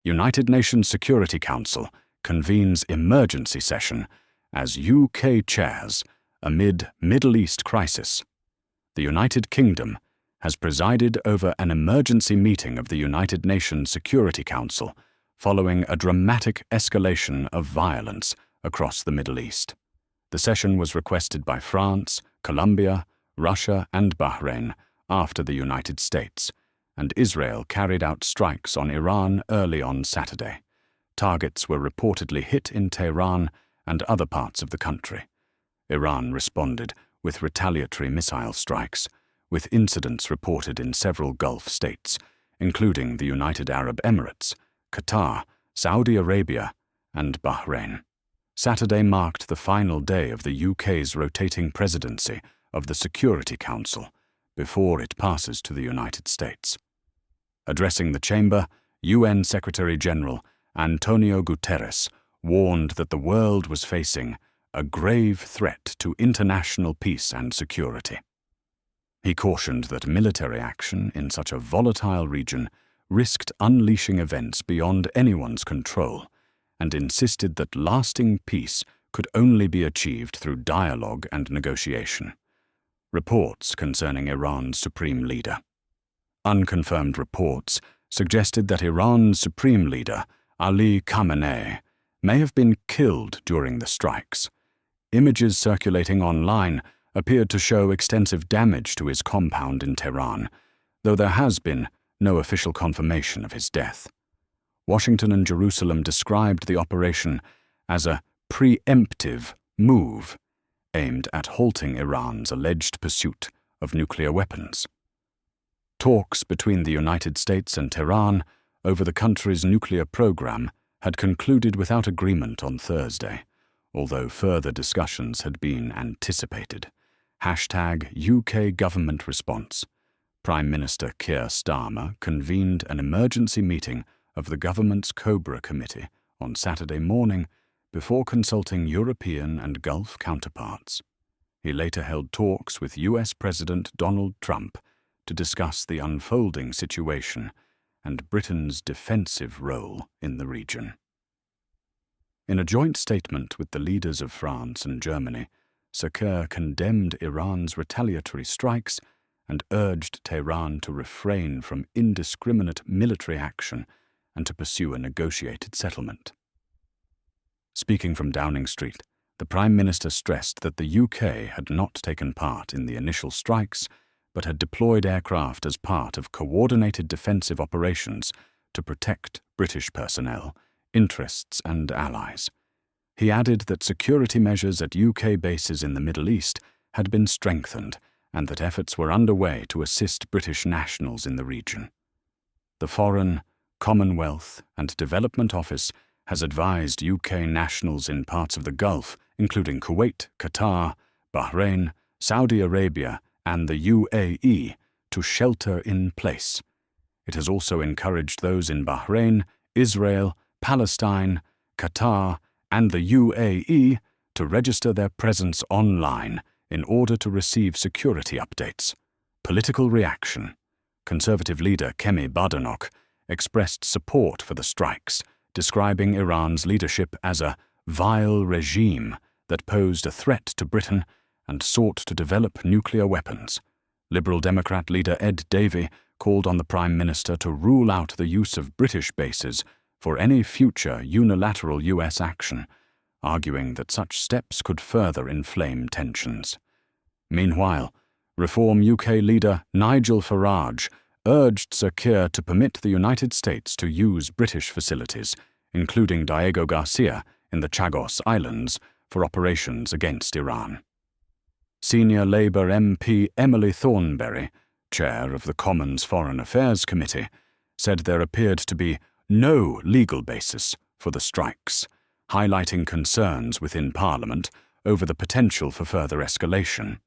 United Nations Security Council convenes emergency session as UK chairs amid Middle East crisis. The United Kingdom has presided over an emergency meeting of the United Nations Security Council following a dramatic escalation of violence across the Middle East. The session was requested by France, Colombia, Russia, and Bahrain after the United States, and Israel carried out strikes on Iran early on Saturday. Targets were reportedly hit in Tehran and other parts of the country. Iran responded with retaliatory missile strikes, with incidents reported in several Gulf states, including the United Arab Emirates, Qatar, Saudi Arabia, and Bahrain. Saturday marked the final day of the UK's rotating presidency of the Security Council before it passes to the United States. Addressing the chamber, UN Secretary-General António Guterres warned that the world was facing a grave threat to international peace and security. He cautioned that military action in such a volatile region risked unleashing events beyond anyone's control, and insisted that lasting peace could only be achieved through dialogue and negotiation. Reports concerning Iran's supreme leader. Unconfirmed reports suggested that Iran's supreme leader, Ali Khamenei, may have been killed during the strikes. Images circulating online appeared to show extensive damage to his compound in Tehran, though there has been no official confirmation of his death. Washington and Jerusalem described the operation as a preemptive move aimed at halting Iran's alleged pursuit of nuclear weapons. Talks between the United States and Tehran over the country's nuclear program had concluded without agreement on Thursday, although further discussions had been anticipated. #UK government response. Prime Minister Keir Starmer convened an emergency meeting of the government's Cobra committee on Saturday morning before consulting European and Gulf counterparts. He later held talks with US President Donald Trump to discuss the unfolding situation and Britain's defensive role in the region. In a joint statement with the leaders of France and Germany, Sir Keir condemned Iran's retaliatory strikes and urged Tehran to refrain from indiscriminate military action and to pursue a negotiated settlement. Speaking from Downing Street, the Prime Minister stressed that the UK had not taken part in the initial strikes, but had deployed aircraft as part of coordinated defensive operations to protect British personnel, interests and allies. He added that security measures at UK bases in the Middle East had been strengthened and that efforts were underway to assist British nationals in the region. The Foreign, Commonwealth and Development Office has advised UK nationals in parts of the Gulf, including Kuwait, Qatar, Bahrain, Saudi Arabia, and the UAE, to shelter in place. It has also encouraged those in Bahrain, Israel, Palestine, Qatar, and the UAE to register their presence online in order to receive security updates. Political reaction. Conservative leader Kemi Badenoch expressed support for the strikes, describing Iran's leadership as a vile regime that posed a threat to Britain and sought to develop nuclear weapons. Liberal Democrat leader Ed Davey called on the Prime Minister to rule out the use of British bases for any future unilateral US action, arguing that such steps could further inflame tensions. Meanwhile, Reform UK leader Nigel Farage urged Sir Keir to permit the United States to use British facilities, including Diego Garcia in the Chagos Islands, for operations against Iran. Senior Labour MP Emily Thornberry, chair of the Commons Foreign Affairs Committee, said there appeared to be no legal basis for the strikes, highlighting concerns within Parliament over the potential for further escalation.